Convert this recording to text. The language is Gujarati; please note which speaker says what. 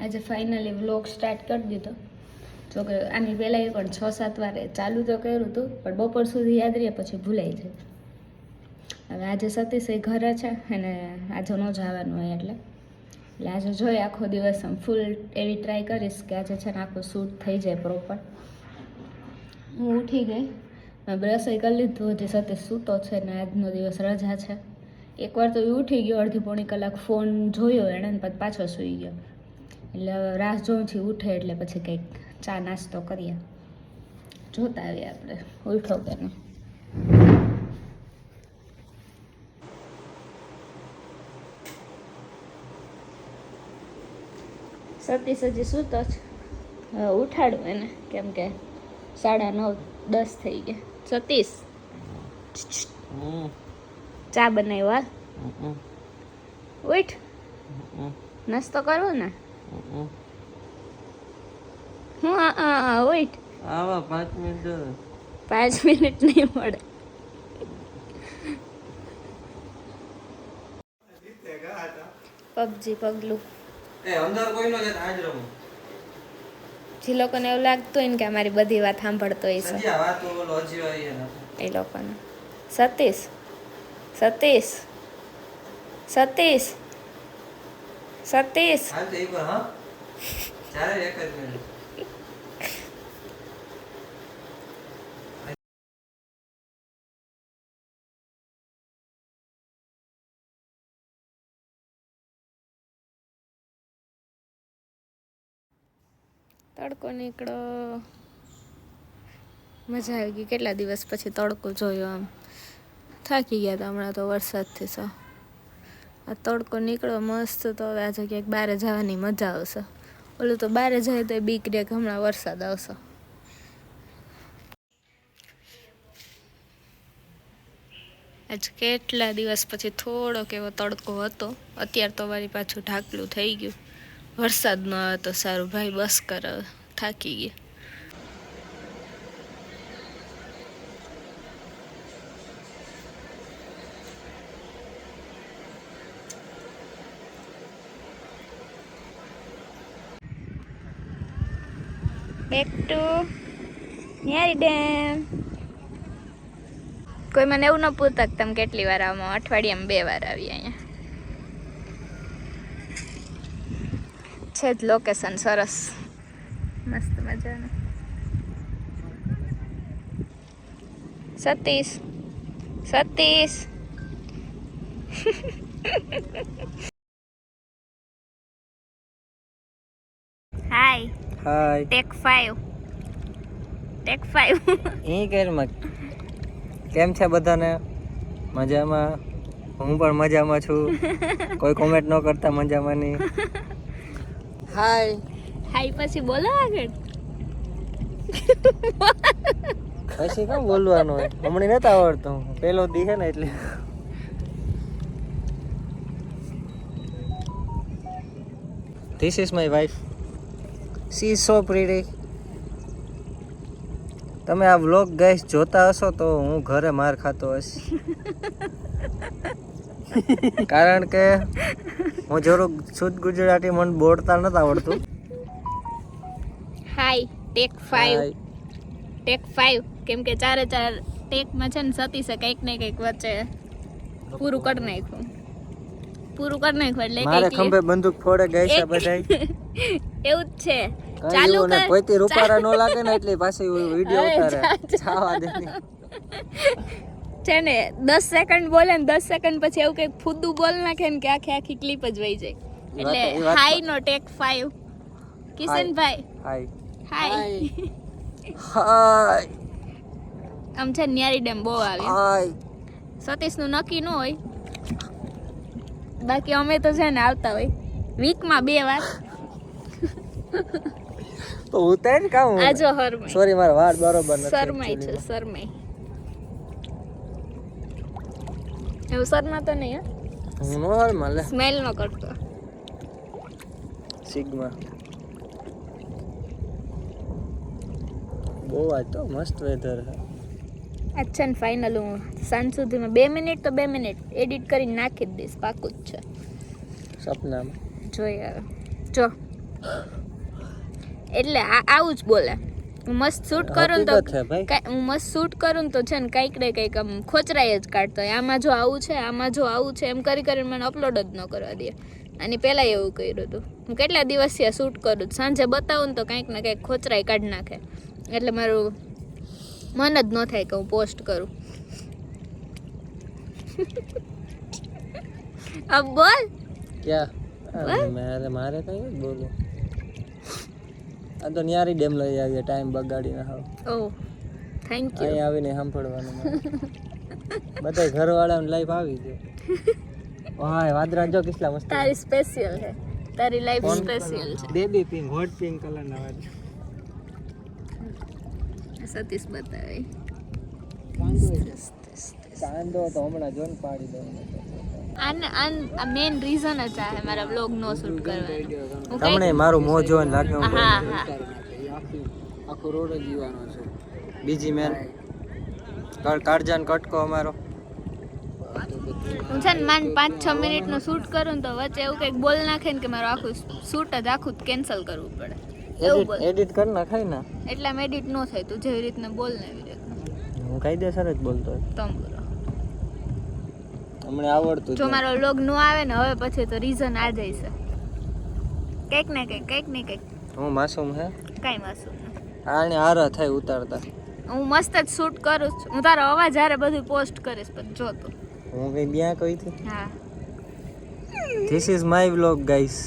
Speaker 1: આજે ફાઇનલી વ્લોગ સ્ટાર્ટ કરી દીધો. જોકે આની પહેલાં એ પણ 6-7 વારે ચાલુ તો કર્યું હતું, પણ બપોર સુધી યાદ રહે પછી ભૂલાઈ જાય. હવે આજે સતીશ એ ઘરે છે અને આજે ન જવાનું હોય એટલે આજે જોઈએ આખો દિવસ ફૂલ એવી ટ્રાય કરીશ કે આજે છે ને આખું શૂટ થઈ જાય પ્રોપર. હું ઉઠી ગઈ, મેં રસોઈ કરી લીધું, હજી સતીશ સૂતો છે ને આજનો દિવસ રજા છે. એકવાર તો એ ઉઠી ગયો, અડધી પોણી કલાક ફોન જોયો એણે ને પછી પાછો સૂઈ ગયો. એટલે હવે રાહ જોઉંથી ઉઠે એટલે પછી કંઈક ચા નાસ્તો કરીએ. જોતા આવીએ આપણે ઉઠો કે નહીં. સતીશ હજી સૂતો જ, ઉઠાડું એને કેમ કે 9:30-10 થઈ ગયા. સતીશ ચા બનાવ્યો હાલ, ઉઠ, નાસ્તો કરવો ને. હું ઉઠ.
Speaker 2: 5 મિનિટ
Speaker 1: 5 મિનિટ નહીં મળે. પબજી પગલું જે લોકોને એવું લાગતું હોય ને કે અમારી બધી વાત સાંભળતો હોય છે એ લોકોને. સતીશ સતીશ સતીશ સતીશ તડકો નીકળો, મજા આવી ગઈ. કેટલા દિવસ પછી તડકો જોયો, આમ થાકી ગયા હતા હમણાં તો વરસાદથી. આ તડકો નીકળો મસ્ત. તો હવે આજે ક્યાંક બહાર જવાની મજા આવશે. ઓલું તો બહાર જાય તો બીક રે કે હમણાં વરસાદ આવશે. આજ કેટલા દિવસ પછી થોડોક એવો તડકો હતો. અત્યારે તો મારી પાછું ઢાકલું થઈ ગયું. વરસાદ ન આવે તો સારું ભાઈ, બસ કરે, થાકી ગયા. Back to Nyari dam. કોઈ મને એવું ન પૂછતા કે તમે કેટલી વાર આવો. અઠવાડિયામાં 2 વાર આવી અહીંયા. છે જ લોકેશન સરસ, મસ્ત મજાનું. Satish Satish hi
Speaker 2: hi.
Speaker 1: Take 5 take 5.
Speaker 2: કેમ છે બધાને? મજામાં? હું પણ મજામાં છું. કોઈ કોમેન્ટ ન કરતા મજામાં ની. હાય
Speaker 1: હાય પછી બોલો આગળ.
Speaker 2: પછી કેમ બોલવાનું હોય? હમણાં નથી આવડતું, પેલો દી છે ને એટલે. This is my wife. She is so pretty. તમે આ વ્લોગ ગાઈસ જોતા હશો તો હું ઘરે માર ખાતો હશ. કારણ કે હું થોડુંક શુદ્ધ ગુજરાતી મને બોલતા નથી આવડતું.
Speaker 1: હાય ટેક 5 ટેક 5 કેમ કે 4 ટેકમાં છે ને સતીશે કંઈક ને કંઈક વચ્ચે પૂરું કરી નાખ્યું. એટલે
Speaker 2: મારે ખંભે બંદૂક ફોડે ગઈ છે બધાય.
Speaker 1: એવું જ છે.
Speaker 2: ચાલુ કર. કોઈથી રૂપારા નો લાગે ને એટલે પાછી વિડિયો ઉતારે. છાવા દે.
Speaker 1: છે ને 10 સેકન્ડ બોલે ને 10 સેકન્ડ પછી એવું કંઈક ફૂદું બોલ નાખે ને કે આખી ક્લિપ જ વહી જાય. એટલે હાય નો ટેક 5. કિશનભાઈ
Speaker 2: હાય
Speaker 1: હાય
Speaker 2: હાય.
Speaker 1: આમ છે ન્યારી ડેમ બહુ આવી.
Speaker 2: હાય.
Speaker 1: સતીશનું નક્કી ન હોય, બાકી અમે તો છે ને આવતા હોય વીકમાં 2 વાર.
Speaker 2: તો ઉતાર ને કામ.
Speaker 1: આજો હરમાઈ.
Speaker 2: સોરી મારા વાળ બરોબર નથી.
Speaker 1: શરમાઈ છે શરમાઈ. એવું શરમા તો નહીં.
Speaker 2: હું નો હરમા લે.
Speaker 1: સ્મેલ નો કરતો.
Speaker 2: સિગ્મા. બહુ આજ તો મસ્ત વેધર છે.
Speaker 1: અચ્છા ને ફાઇનલ હું સાંજ સુધીમાં 2 મિનિટ તો 2 મિનિટ એડિટ કરીને નાખી જ દઈશ. પાકું જ છે.
Speaker 2: સપનામાં
Speaker 1: જોઈએ હવે. જો એટલે આવું જ બોલે. હું મસ્ત શૂટ કરું ને
Speaker 2: હકીકત છે ભાઈ.
Speaker 1: તો હું મસ્ત શૂટ કરું ને તો છે ને કંઈક ને કંઈક આમ ખોચરાઈ જ કાઢતો હોય. આમાં જો આવું છે, આમાં જો આવું છે, એમ કરી કરીને મને અપલોડ જ ન કરવા દે. અને પહેલાં એવું કર્યું હતું. હું કેટલા દિવસથી શૂટ કરું છું, સાંજે બતાવું ને તો કંઈક ને કંઈક ખોચરાઈ કાઢી નાખે. એટલે મારું મન જ ન થાય કે હું પોસ્ટ કરું. अब बोल
Speaker 2: ક્યાં મારે કઈ જ બોલું. આ તો ન્યારી ડેમ લઈ આવીએ ટાઈમ બગાડીને હાવ.
Speaker 1: Oh thank you.
Speaker 2: અહીં આવીને સાંભળવાનું બધા ઘરવાળાને લાઈફ આવી ગયો. વાહ વાદરા જો કેટલા મસ્ત.
Speaker 1: તારી સ્પેશિયલ છે, તારી લાઈફ સ્પેશિયલ છે.
Speaker 2: બેબી પિંક, હોટ પિંક કલરના વાદરા.
Speaker 1: સતીશ બતાવે
Speaker 2: કાંદો તો હમણાં જોન પાડી દઉં.
Speaker 1: આ મેઇન રીઝન જ આ મારા વ્લોગ નો શૂટ કરવાનો.
Speaker 2: તમને મારું મોં જોઈને લાગે હું
Speaker 1: હા હા
Speaker 2: આખો રોડ જ જીવાનો છે. બીજી મેન કાળજાન કટકો અમારો.
Speaker 1: હું છે ને માન 5-6 મિનિટનું શૂટ કરું ને તો વચ્ચે એવું કંઈક બોલ નાખે ને કે મારું આખું શૂટ જ આખું કેન્સલ કરવું પડે. એવું બોલ
Speaker 2: એડિટ કરી નાખાય ને.
Speaker 1: એટલે આમ એડિટ ન થાય. તું જેવી રીતના બોલ ને એવી રીતના.
Speaker 2: હું કાયદેસર જ બોલતો હોય.
Speaker 1: તમ બોલો.
Speaker 2: અમને આવડતું
Speaker 1: જો મારો વ્લોગ નો આવે ને હવે પછી તો રીઝન આ જાય છે. કંઈક ને કંઈક.
Speaker 2: હું માસૂમ હે
Speaker 1: કાંઈ માસું
Speaker 2: આને આરા થાય ઉતારતા.
Speaker 1: હું મસ્ત જ શૂટ કરું છું. હું તારો અવાજ હારે બધું પોસ્ટ કરીશ પણ જો તું.
Speaker 2: હું કઈ ત્યાં કઈ થી.
Speaker 1: હા
Speaker 2: this is my vlog guys.